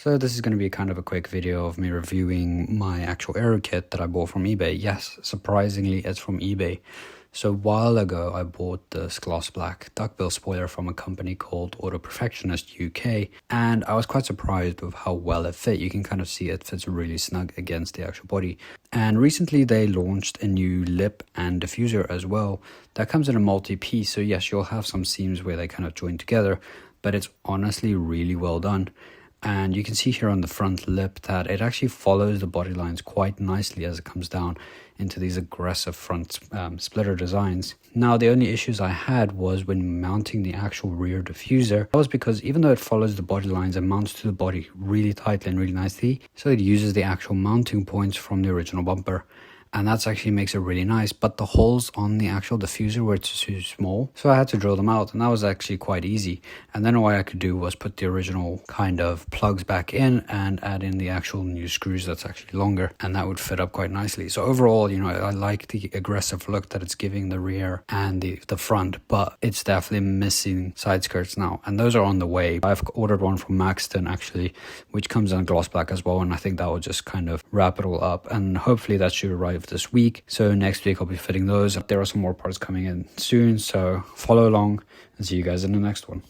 So this is going to be kind of a quick video of me reviewing my actual aero kit that I bought from eBay. Yes, surprisingly, it's from eBay. So a while ago, I bought this gloss black duckbill spoiler from a company called Auto Perfectionist UK, and I was quite surprised with how well it fit. You can kind of see it fits really snug against the actual body. And recently they launched a new lip and diffuser as well that comes in a multi-piece. So yes, you'll have some seams where they kind of join together, but it's honestly really well done. And you can see here on the front lip that it actually follows the body lines quite nicely as it comes down into these aggressive front splitter designs. Now, the only issues I had was when mounting the actual rear diffuser. That was because even though it follows the body lines, it mounts to the body really tightly and really nicely. So it uses the actual mounting points from the original bumper. And that actually makes it really nice, but the holes on the actual diffuser were too small, so I had to drill them out, and that was actually quite easy. And then all I could do was put the original kind of plugs back in and add in the actual new screws that's actually longer, and that would fit up quite nicely. So overall, I like the aggressive look that it's giving the rear and the front, but it's definitely missing side skirts now, and those are on the way. I've ordered one from Maxton actually, which comes in gloss black as well, and I think that will just kind of wrap it all up, and hopefully that should arrive this week. So next week I'll be fitting those. There are some more parts coming in soon, so follow along and see you guys in the next one.